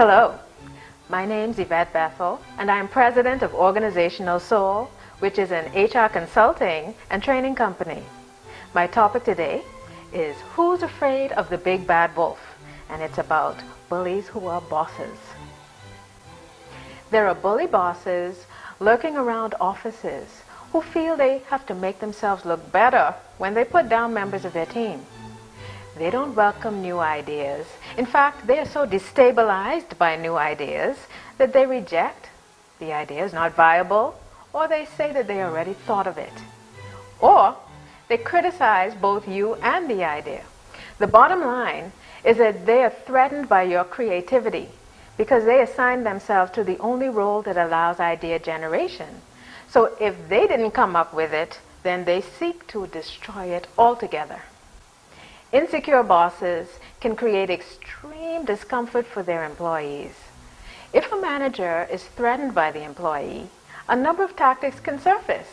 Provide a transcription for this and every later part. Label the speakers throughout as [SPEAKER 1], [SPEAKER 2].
[SPEAKER 1] Hello, my name's Yvette Bethel, and I'm president of Organizational Soul, which is an HR consulting and training company. My topic today is Who's Afraid of the Big Bad Wolf? And it's about bullies who are bosses. There are bully bosses lurking around offices who feel they have to make themselves look better when they put down members of their team. They don't welcome new ideas. In fact, they are so destabilized by new ideas that they reject the idea is not viable, or they say that they already thought of it. Or they criticize both you and the idea. The bottom line is that they are threatened by your creativity because they assign themselves to the only role that allows idea generation. So if they didn't come up with it, then they seek to destroy it altogether. Insecure bosses can create extreme discomfort for their employees. If a manager is threatened by the employee, a number of tactics can surface.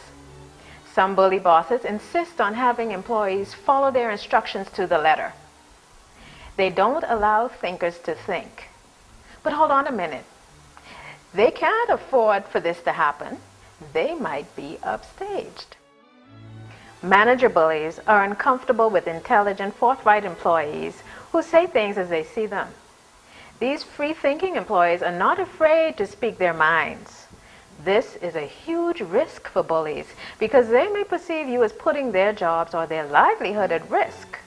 [SPEAKER 1] Some bully bosses insist on having employees follow their instructions to the letter. They don't allow thinkers to think. But hold on a minute. They can't afford for this to happen. They might be upstaged. Manager bullies are uncomfortable with intelligent, forthright employees who say things as they see them. These free-thinking employees are not afraid to speak their minds. This is a huge risk for bullies because they may perceive you as putting their jobs or their livelihood at risk.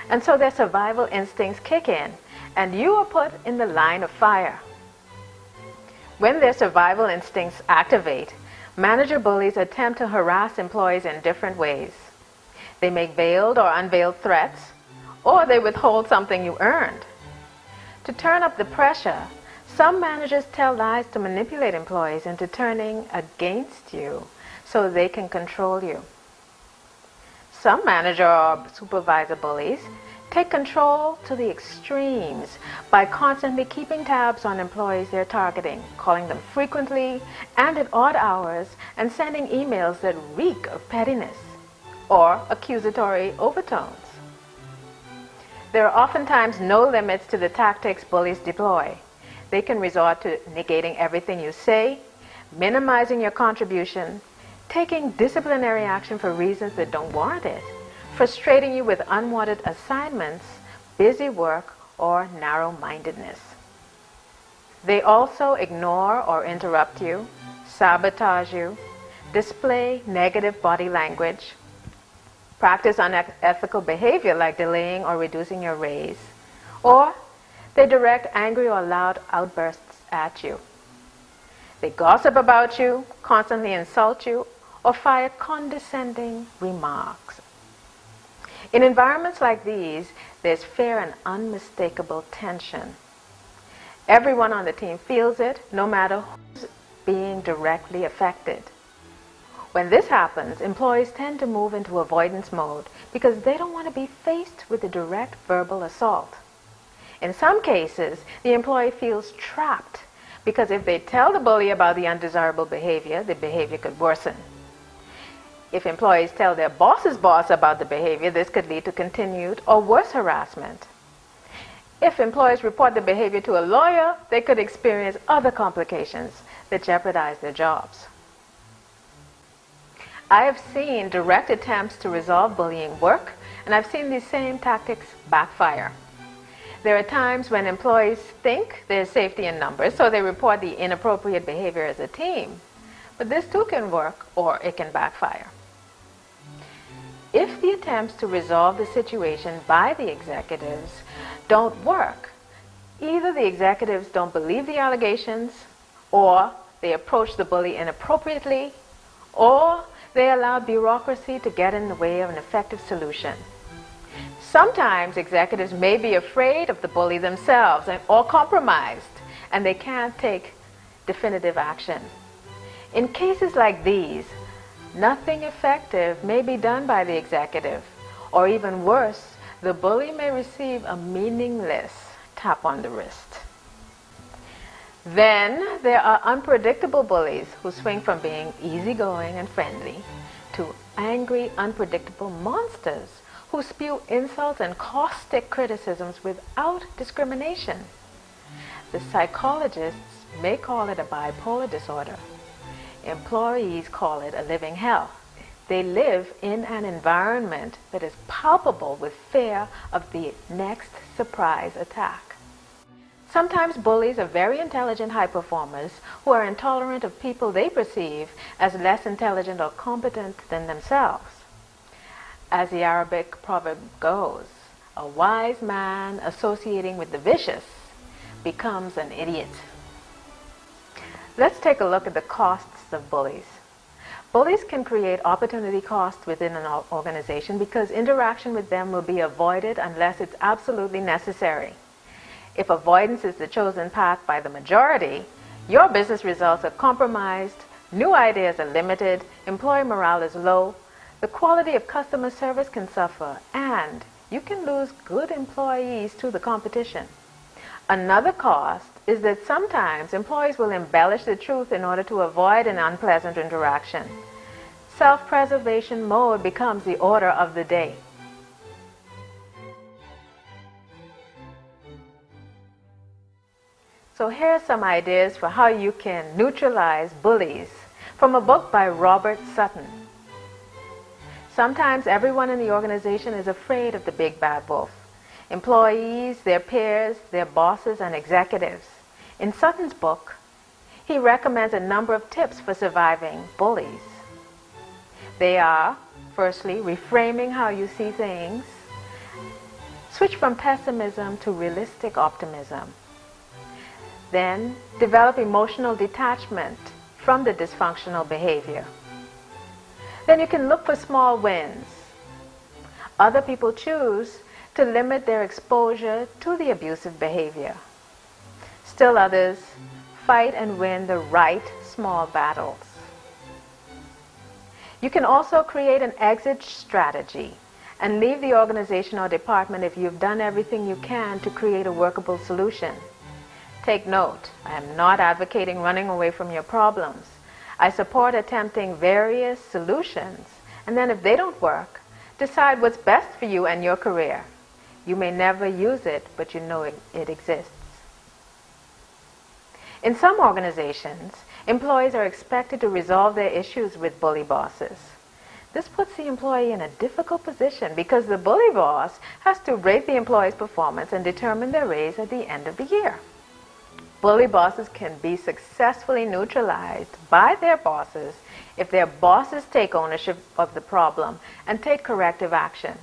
[SPEAKER 1] And so their survival instincts kick in, and you are put in the line of fire. When their survival instincts activate, manager bullies attempt to harass employees in different ways. They make veiled or unveiled threats, or they withhold something you earned. To turn up the pressure, some managers tell lies to manipulate employees into turning against you so they can control you. Some manager or supervisor bullies take control to the extremes by constantly keeping tabs on employees they're targeting, calling them frequently and at odd hours, and sending emails that reek of pettiness or accusatory overtones. There are oftentimes no limits to the tactics bullies deploy. They can resort to negating everything you say, minimizing your contribution, taking disciplinary action for reasons that don't warrant it, frustrating you with unwanted assignments, busy work, or narrow-mindedness. They also ignore or interrupt you, sabotage you, display negative body language, practice unethical behavior like delaying or reducing your raise, or they direct angry or loud outbursts at you. They gossip about you, constantly insult you, or fire condescending remarks. In environments like these, there's fair and unmistakable tension. Everyone on the team feels it, no matter who's being directly affected. When this happens, employees tend to move into avoidance mode because they don't want to be faced with a direct verbal assault. In some cases, the employee feels trapped because if they tell the bully about the undesirable behavior, the behavior could worsen. If employees tell their boss's boss about the behavior, this could lead to continued or worse harassment. If employees report the behavior to a lawyer, they could experience other complications that jeopardize their jobs. I have seen direct attempts to resolve bullying work, and I've seen these same tactics backfire. There are times when employees think there's safety in numbers, so they report the inappropriate behavior as a team. But this too can work, or it can backfire. If the attempts to resolve the situation by the executives don't work, either the executives don't believe the allegations, or they approach the bully inappropriately, or they allow bureaucracy to get in the way of an effective solution. Sometimes executives may be afraid of the bully themselves or compromised, and they can't take definitive action. In cases like these, nothing effective may be done by the executive, or even worse, the bully may receive a meaningless tap on the wrist. Then there are unpredictable bullies who swing from being easygoing and friendly to angry, unpredictable monsters who spew insults and caustic criticisms without discrimination. The psychologists may call it a bipolar disorder. Employees call it a living hell. They live in an environment that is palpable with fear of the next surprise attack. Sometimes bullies are very intelligent high performers who are intolerant of people they perceive as less intelligent or competent than themselves. As the Arabic proverb goes, a wise man associating with the vicious becomes an idiot. Let's take a look at the costs of bullies. Bullies can create opportunity costs within an organization because interaction with them will be avoided unless it's absolutely necessary. If avoidance is the chosen path by the majority, your business results are compromised, new ideas are limited, employee morale is low, the quality of customer service can suffer, and you can lose good employees to the competition. Another cost is that sometimes employees will embellish the truth in order to avoid an unpleasant interaction. Self-preservation mode becomes the order of the day. So here are some ideas for how you can neutralize bullies from a book by Robert Sutton. Sometimes everyone in the organization is afraid of the big bad wolf. Employees, their peers, their bosses, and executives. In Sutton's book, he recommends a number of tips for surviving bullies. They are, firstly, reframing how you see things. Switch from pessimism to realistic optimism. Then, develop emotional detachment from the dysfunctional behavior. Then you can look for small wins. Other people choose to limit their exposure to the abusive behavior. Still others fight and win the right small battles. You can also create an exit strategy and leave the organization or department if you've done everything you can to create a workable solution. Take note, I am not advocating running away from your problems. I support attempting various solutions, and then if they don't work, decide what's best for you and your career. You may never use it, but you know it exists. In some organizations, employees are expected to resolve their issues with bully bosses. This puts the employee in a difficult position because the bully boss has to rate the employee's performance and determine their raise at the end of the year. Bully bosses can be successfully neutralized by their bosses if their bosses take ownership of the problem and take corrective action.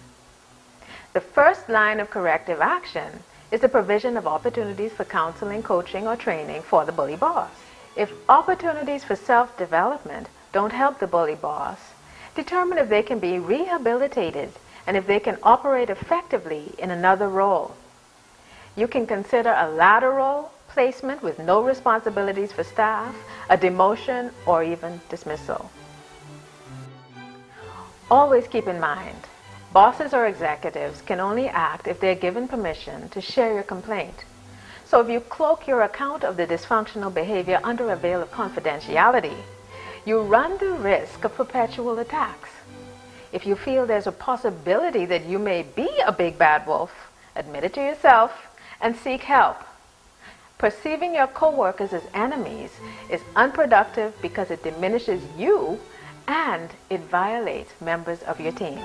[SPEAKER 1] The first line of corrective action is the provision of opportunities for counseling, coaching, or training for the bully boss. If opportunities for self-development don't help the bully boss, determine if they can be rehabilitated and if they can operate effectively in another role. You can consider a lateral placement with no responsibilities for staff, a demotion, or even dismissal. Always keep in mind, bosses or executives can only act if they're given permission to share your complaint. So if you cloak your account of the dysfunctional behavior under a veil of confidentiality, you run the risk of perpetual attacks. If you feel there's a possibility that you may be a big bad wolf, admit it to yourself and seek help. Perceiving your coworkers as enemies is unproductive because it diminishes you and it violates members of your team.